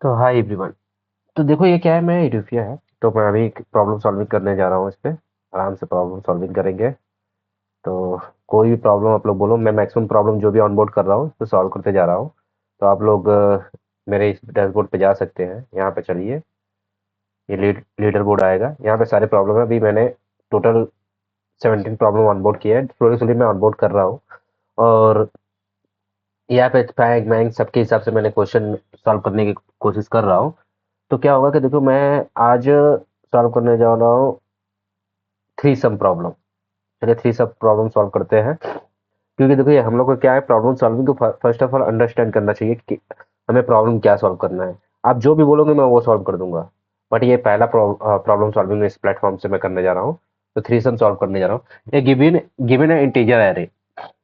तो hi everyone. तो देखो ये क्या है, मैं यूडोफिया है। तो मैं अभी प्रॉब्लम सॉल्विंग करने जा रहा हूँ। इस पे आराम से प्रॉब्लम सॉल्विंग करेंगे। तो कोई भी प्रॉब्लम आप लोग बोलो, मैं मैक्सिमम प्रॉब्लम जो भी ऑनबोर्ड कर रहा हूँ तो सॉल्व करते जा रहा हूँ। तो आप लोग मेरे इस डैशबोर्ड पे जा सकते हैं। यहाँ पे चलिए, ये लीडर बोर्ड आएगा। यहाँ पे सारे प्रॉब्लम है। अभी मैंने टोटल 17 प्रॉब्लम ऑनबोर्ड किया है। स्लोली स्लोली मैं ऑनबोर्ड कर रहा हूँ। और यहाँ पे बैंक बैंक सबके हिसाब से मैंने क्वेश्चन सॉल्व करने की कोशिश कर रहा हूँ। तो क्या होगा कि देखो, मैं आज सॉल्व करने जा रहा हूँ थ्री सम प्रॉब्लम। चलिए थ्री सम प्रॉब्लम सॉल्व करते हैं। क्योंकि देखो, ये हम लोग को क्या है, प्रॉब्लम सॉल्विंग को फर्स्ट ऑफ ऑल अंडरस्टैंड करना चाहिए कि हमें प्रॉब्लम क्या सॉल्व करना है। आप जो भी बोलोगे मैं वो सॉल्व कर दूंगा। बट ये पहला प्रॉब्लम सॉल्विंग इस प्लेटफॉर्म से मैं करने जा रहा हूँ। तो थ्री सम सॉल्व करने जा रहा हूँ। ये गिवन गिवन है इंटीजर एरे।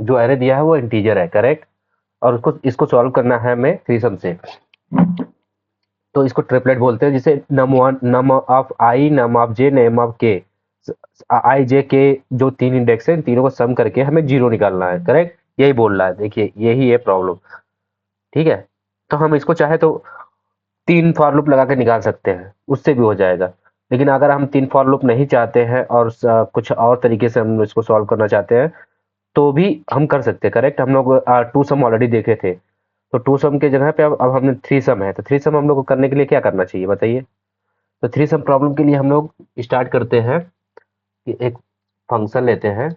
जो एरे दिया है वो इंटीजर है, करेक्ट। और उसको इसको सॉल्व करना है हमें थ्री सम से। तो इसको ट्रिपलेट बोलते हैं, जिसे num one, num of i, num of j, name of k. I जे के जो तीन इंडेक्स है, इन तीनों को सम करके हमें जीरो निकालना है, करेक्ट। यही बोल रहा है, देखिए यही है प्रॉब्लम। ठीक है। तो हम इसको चाहे तो तीन फॉर लूप लगा के निकाल सकते हैं, उससे भी हो जाएगा। लेकिन अगर हम तीन फॉर लूप नहीं चाहते हैं और कुछ और तरीके से हम इसको सॉल्व करना चाहते हैं, तो भी हम कर सकते हैं, करेक्ट। हम लोग टू सम ऑलरेडी देखे थे। तो टू सम के जगह पे अब हमने थ्री सम है। तो थ्री सम हम लोग को करने के लिए क्या करना चाहिए बताइए। तो थ्री सम प्रॉब्लम के लिए हम लोग स्टार्ट करते हैं कि एक फंक्शन लेते हैं।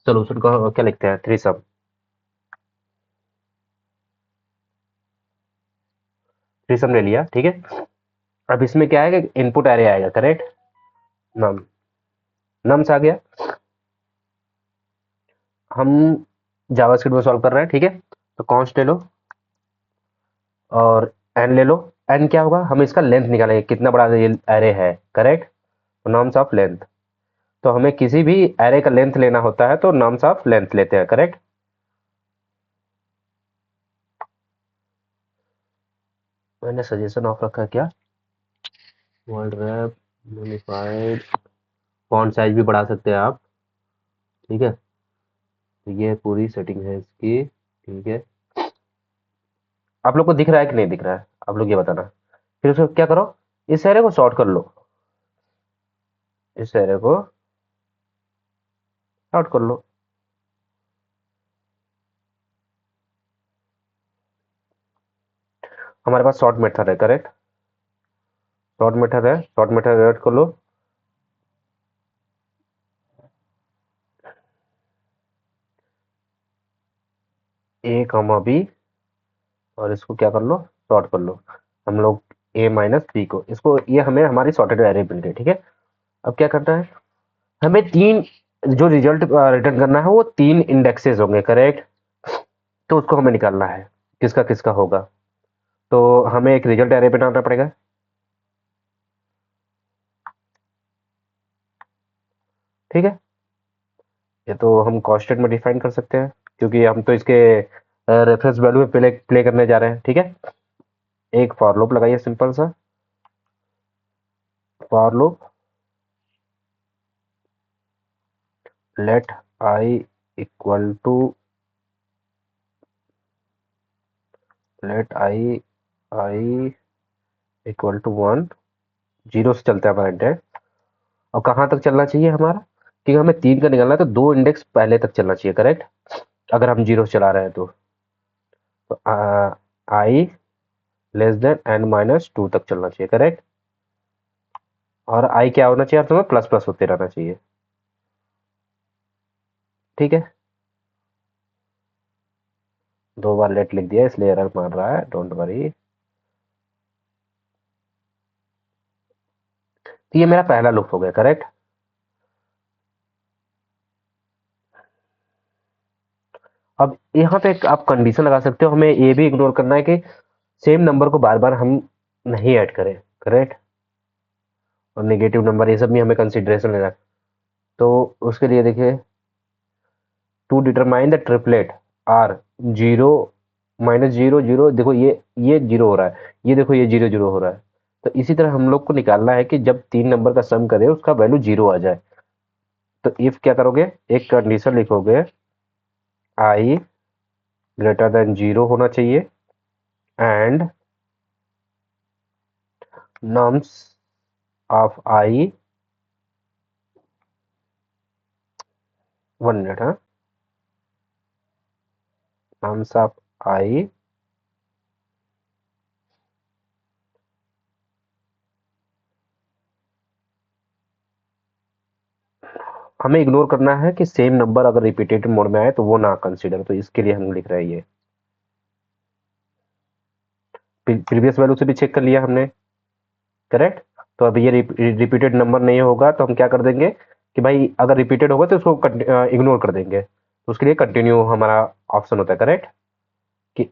सोल्यूशन को क्या लिखते हैं, थ्री सम। थ्री सम ले लिया, ठीक है। अब इसमें क्या है कि इनपुट एरे आएगा, करेक्ट। नम नम्स आ गया। हम जावास्क्रिप्ट में सॉल्व कर रहे हैं, ठीक है। तो कॉन्स्ट ले लो और एन ले लो। एन क्या होगा, हम इसका लेंथ निकालेंगे, कितना बड़ा ये एरे है, करेक्ट। Norms of length. तो हमें किसी भी एरे का लेंथ लेना होता है तो नॉर्म्स ऑफ लेंथ लेते हैं, करेक्ट। मैंने सजेशन ऑफ रखा है क्या, word rap unified. Font size भी बढ़ा सकते हैं आप, ठीक है। तो ये पूरी सेटिंग है इसकी, ठीक है। आप लोग को दिख रहा है कि नहीं दिख रहा है, आप लोग ये बताना। फिर उसको क्या करो, इस एरे को सॉर्ट कर लो। इस एरे को सॉर्ट कर लो। हमारे पास सॉर्ट मेथड है, करेक्ट। सॉर्ट मेथड है, सॉर्ट मेथड ऐड कर लो। ए कॉमा बी, और इसको क्या कर लो, सॉर्ट कर लो। हम लोग ए माइनस बी को, इसको, ये हमें हमारी सॉर्टेड एरे मिल गई, ठीक है। अब क्या करना है, हमें तीन, जो रिजल्ट रिटर्न करना है वो तीन इंडेक्सेस होंगे, करेक्ट। तो उसको हमें निकालना है, किसका किसका होगा। तो हमें एक रिजल्ट एरे बनाना पड़ेगा, ठीक है। ये तो हम कॉन्स्टेंट में डिफाइन कर सकते हैं, क्योंकि हम तो इसके रेफरेंस वैल्यू में प्ले प्ले करने जा रहे हैं, ठीक है। एक फॉर लूप लगाइए, सिंपल सा for loop. Let i equal to, let i i equal to one. Zero से चलता है हमारा इंडेक्स। और कहाँ तक चलना चाहिए हमारा, क्योंकि हमें तीन का निकालना है तो दो इंडेक्स पहले तक चलना चाहिए, करेक्ट। अगर हम जीरो से चला रहे हैं तो i less than n minus two तक चलना चाहिए, करेक्ट। और आई क्या होना चाहिए, तुम्हें प्लस प्लस होते रहना चाहिए, ठीक है। दो बार लेट लिख दिया इसलिए एरर मार रहा है, डोंट वरी। तो ये मेरा पहला लूप हो गया, करेक्ट। अब यहाँ पे एक आप कंडीशन लगा सकते हो, हमें ये भी इग्नोर करना है कि सेम नंबर को बार बार हम नहीं ऐड करें, करेक्ट। और नेगेटिव नंबर ये सब भी हमें कंसिडरेशन लेना है। तो उसके लिए देखिए, to determine the triplet are, zero minus zero zero, देखो ये जीरो हो रहा है, ये देखो ये जीरो जीरो हो रहा है। तो इसी तरह हम लोग को निकालना है कि जब तीन नंबर का सम करें उसका वैल्यू जीरो आ जाए। तो इफ क्या करोगे, एक कंडीशन लिखोगे, आई ग्रेटर देन जीरो होना चाहिए, and norms of I, 1 minute, हाँ, नॉर्म्स ऑफ आई हमें इग्नोर करना है कि सेम नंबर अगर रिपीटेटिव मोड में आए तो वो ना कंसीडर, तो इसके लिए हम लिख रहे हैं ये। प्रीवियस वैल्यू से भी चेक कर लिया हमने, करेक्ट। तो अब ये रिपीटेड नंबर नहीं होगा तो हम क्या कर देंगे कि भाई अगर रिपीटेड होगा तो उसको इग्नोर कर देंगे, तो उसके लिए कंटिन्यू हमारा ऑप्शन होता है, करेक्ट। कि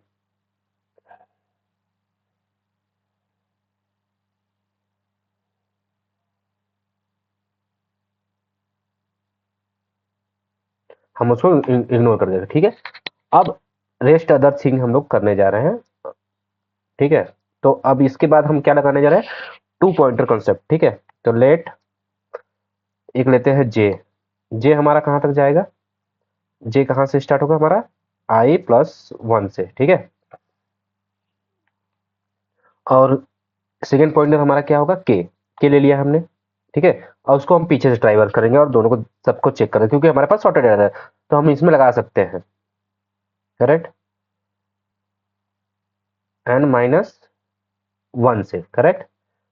हम उसको इग्नोर कर देते, ठीक है। अब रेस्ट अदर थिंग हम लोग करने जा रहे हैं, ठीक है। तो अब इसके बाद हम क्या लगाने जा रहे हैं, टू पॉइंटर कॉन्सेप्ट, ठीक है। तो लेट एक लेते हैं जे, जे हमारा कहाँ तक जाएगा, जे कहाँ से स्टार्ट होगा हमारा, i+1 से, ठीक है। और सेकेंड पॉइंटर हमारा क्या होगा, के ले लिया हमने, ठीक है। और उसको हम पीछे से ट्राई वर्क करेंगे और दोनों को सबको चेक करेंगे, क्योंकि हमारे पास सॉर्टेड एरर है तो हम इसमें लगा सकते हैं, करेक्ट। n-1 से, करेक्ट।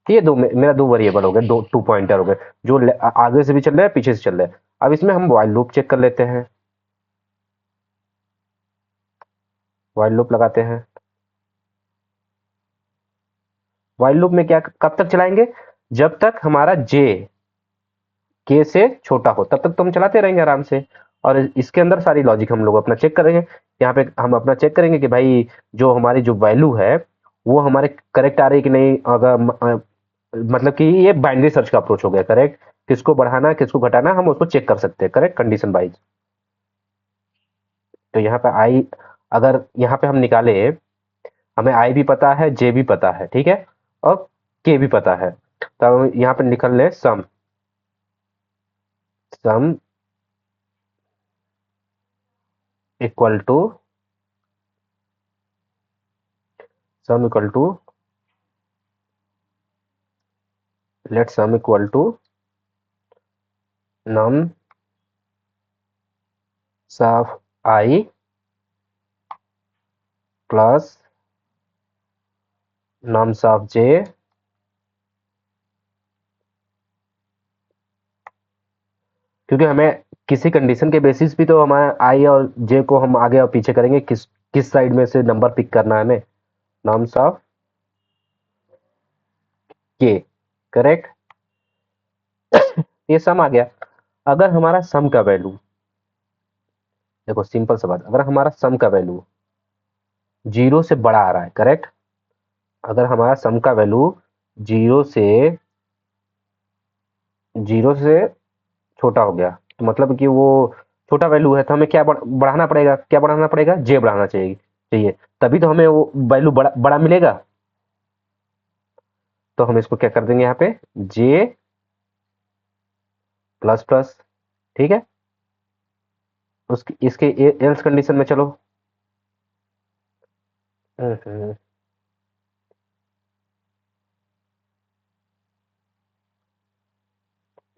तो ये मेरा दो वेरिएबल हो गए, दो टू पॉइंटर हो गए, जो आगे से भी चल रहे हैं पीछे से चल रहे हैं। अब इसमें हम व्हाइल लूप चेक कर लेते हैं, व्हाइल लूप लगाते हैं। व्हाइल लूप में क्या कब तक चलाएंगे, जब तक हमारा जे के से छोटा हो तब तक तो हम चलाते रहेंगे आराम से। और इसके अंदर सारी लॉजिक हम लोग अपना चेक करेंगे, यहाँ पे हम अपना चेक करेंगे कि भाई जो हमारी जो वैल्यू है वो हमारे करेक्ट आ रही है कि नहीं। अगर मतलब कि ये बाइनरी सर्च का अप्रोच हो गया, करेक्ट। किसको बढ़ाना किसको घटाना हम उसको चेक कर सकते हैं, करेक्ट, कंडीशन वाइज। तो यहाँ पे आई, अगर यहाँ पे हम निकाले, हमें आई भी पता है, जे भी पता है, ठीक है, और के भी पता है। तो हम यहाँ पे निकल ले sum, sum equal to, sum equal to, let sum equal to num of i plus nums of j, क्योंकि हमें किसी कंडीशन के बेसिस भी तो हमारे आई और जे को हम आगे और पीछे करेंगे, किस किस साइड में से नंबर पिक करना है हमें, नम्स ऑफ के, करेक्ट। ये सम आ गया। अगर हमारा सम का वैल्यू, देखो सिंपल सा बात, अगर हमारा सम का वैल्यू जीरो से बड़ा आ रहा है, करेक्ट। अगर हमारा सम का वैल्यू जीरो से जीरो से छोटा हो गया, तो मतलब कि वो छोटा वैल्यू है, तो हमें क्या बढ़ाना पड़ेगा, क्या बढ़ाना पड़ेगा, जे बढ़ाना चाहिए, चाहिए। तभी तो हमें वो वैल्यू बड़ा बड़ा मिलेगा। तो हम इसको क्या कर देंगे यहाँ पे, जे प्लस प्लस, ठीक है। उसकी इसके एल्स कंडीशन में चलो,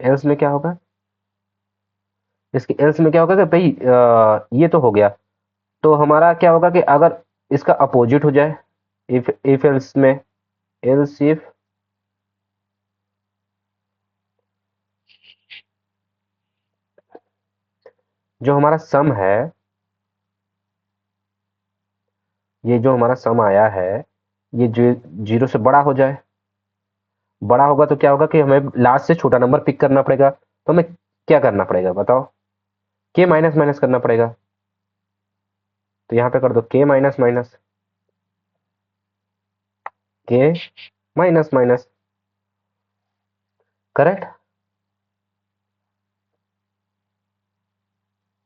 एल्स में क्या होगा, इसके एल्स में क्या होगा कि भाई ये तो हो गया, तो हमारा क्या होगा कि अगर इसका अपोजिट हो जाए, इफ एल्स में, एल्स इफ जो हमारा सम है, ये जो हमारा सम आया है, ये जो जीरो से बड़ा हो जाए, बड़ा होगा तो क्या होगा कि हमें लास्ट से छोटा नंबर पिक करना पड़ेगा, तो हमें क्या करना पड़ेगा बताओ, के माइनस माइनस करना पड़ेगा। तो यहाँ पे कर दो के माइनस माइनस, के माइनस माइनस, करेक्ट।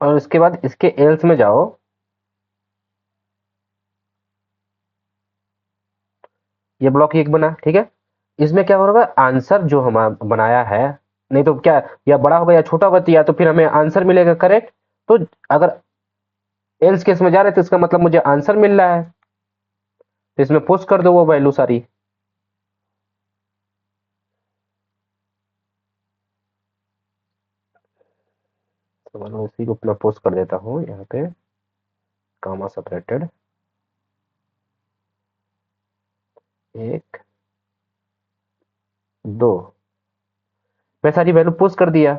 और उसके बाद इसके एल्स में जाओ, ये ब्लॉक एक बना, ठीक है। इसमें क्या होगा, आंसर जो हमारा बनाया है, नहीं तो क्या, या बड़ा होगा या छोटा होगा, तो या तो फिर हमें आंसर मिलेगा, करेक्ट। तो अगर एल्स केस में जा रहे तो इसका मतलब मुझे आंसर मिल रहा है, तो इसमें पुश कर दो वो वैल्यू सारी, तो मैं उसी को अपना पोस्ट कर देता हूँ यहाँ पे, कामा सेपरेटेड, एक, दो। मैं सारी वैल्यू पोस्ट कर दिया,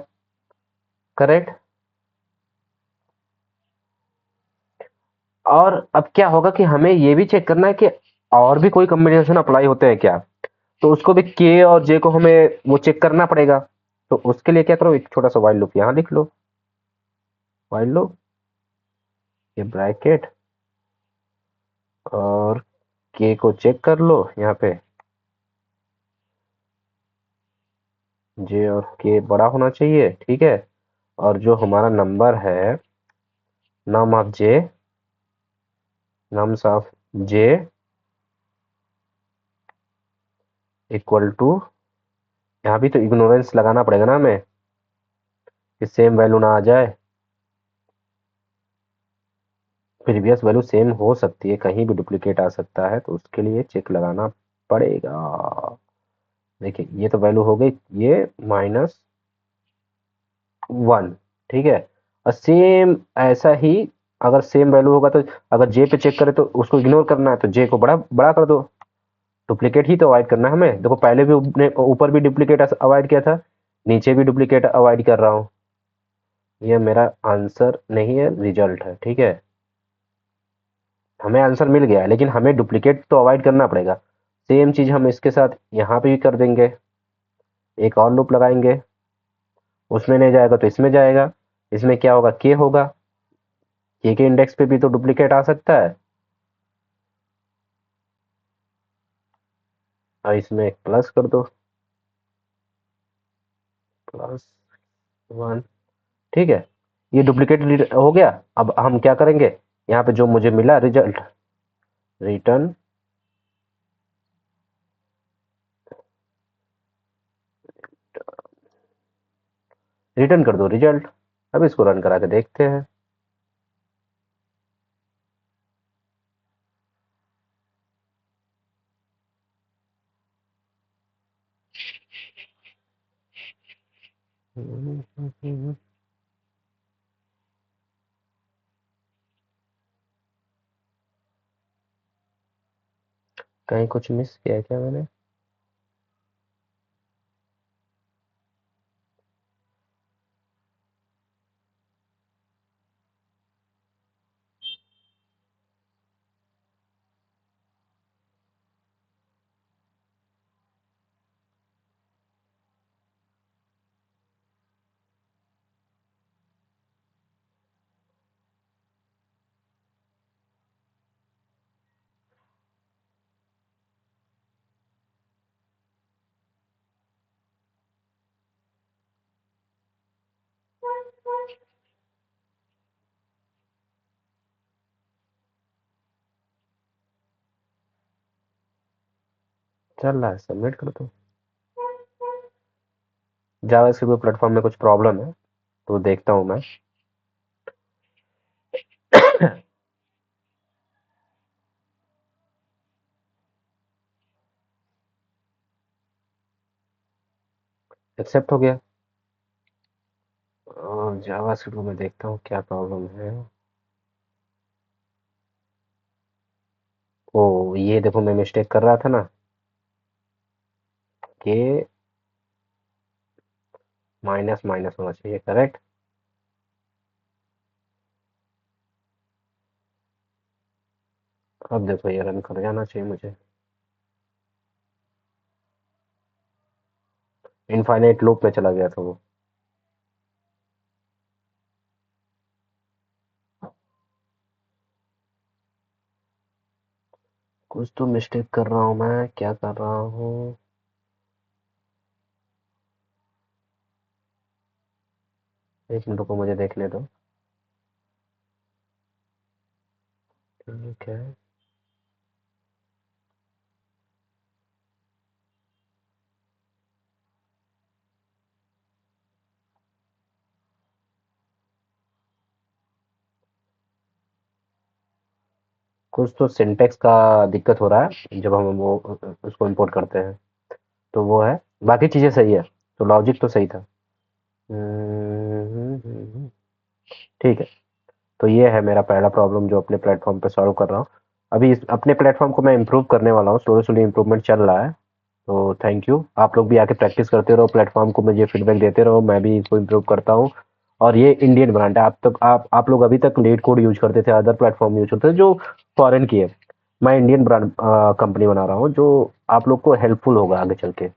करेक्ट। और अब क्या होगा कि हमें ये भी चेक करना है कि और भी कोई कॉम्बिनेशन अप्लाई होते हैं क्या, तो उसको भी के और जे को हमें वो चेक करना पड़ेगा। तो उसके लिए क्या करो, एक छोटा सा वाइल लूप यहाँ लिख लो, वाइल लूप, ये ब्रैकेट, और के को चेक कर लो यहाँ पे, जे और के बड़ा होना चाहिए, ठीक है। और जो हमारा नंबर है, num of j, nums of j equal to, यहाँ भी तो इग्नोरेंस लगाना पड़ेगा ना हमें, कि सेम वैल्यू ना आ जाए। प्रीवियस वैल्यू सेम हो सकती है, कहीं भी डुप्लीकेट आ सकता है, तो उसके लिए चेक लगाना पड़ेगा। देखिए ये तो वैल्यू हो गई, ये माइनस वन, ठीक है। और सेम ऐसा ही, अगर सेम वैल्यू होगा तो अगर जे पे चेक करें तो उसको इग्नोर करना है, तो जे को बड़ा बड़ा कर दो, डुप्लीकेट ही तो अवॉइड करना है हमें। देखो पहले भी ऊपर भी डुप्लीकेट अवॉइड किया था, नीचे भी डुप्लीकेट अवॉइड कर रहा हूँ। ये मेरा आंसर नहीं है, रिजल्ट है, ठीक है। हमें आंसर मिल गया है, लेकिन हमें डुप्लीकेट तो अवॉइड करना पड़ेगा। सेम चीज हम इसके साथ यहाँ पे भी कर देंगे, एक और लूप लगाएंगे, उसमें नहीं जाएगा तो इसमें जाएगा। इसमें क्या होगा, के होगा, के इंडेक्स पे भी तो डुप्लीकेट आ सकता है, और इसमें एक प्लस कर दो, प्लस वन, ठीक है। ये डुप्लीकेट हो गया। अब हम क्या करेंगे, यहाँ पे जो मुझे मिला रिजल्ट, रिटर्न, रिटर्न कर दो रिजल्ट। अब इसको रन करा के देखते हैं। कहीं कुछ मिस किया है क्या मैंने? चल रहा है, सबमिट कर दो। जावास्क्रिप्ट प्लेटफॉर्म में कुछ प्रॉब्लम है, तो देखता हूँ मैं। एक्सेप्ट हो गया। और जावास्क्रिप्ट में देखता हूँ क्या प्रॉब्लम है। ओ, ये देखो मैं मिस्टेक कर रहा था ना, कि माइनस माइनस होना चाहिए, करेक्ट। अब देखो ये रन कर जाना चाहिए मुझे। इनफाइनाइट लूप में चला गया था वो। कुछ तो मिस्टेक कर रहा हूँ मैं, क्या कर रहा हूँ? एक मिनट को मुझे देखने दो, ठीक है। कुछ तो सिंटेक्स का दिक्कत हो रहा है जब हम वो उसको इंपोर्ट करते हैं, तो वो है। बाकी चीज़ें सही है, तो लॉजिक तो सही था। ठीक है। तो ये है मेरा पहला प्रॉब्लम जो अपने प्लेटफ़ॉर्म पे सॉल्व कर रहा हूँ। अभी इस अपने प्लेटफ़ॉर्म को मैं इम्प्रूव करने वाला हूँ, स्लो-स्लो इम्प्रूवमेंट चल रहा है। तो थैंक यू। आप लोग भी आके प्रैक्टिस करते रहो, प्लेटफ़ॉर्म को मुझे फीडबैक देते रहो, मैं भी इसको इम्प्रूव करता हूँ। और ये इंडियन ब्रांड है, आप लोग अभी तक लेट कोड यूज़ करते थे, अदर प्लेटफ़ॉर्म यूज़ करते थे जो फॉरेन की है। मैं इंडियन ब्रांड कंपनी बना रहा हूँ जो आप लोग को हेल्पफुल होगा आगे चल के।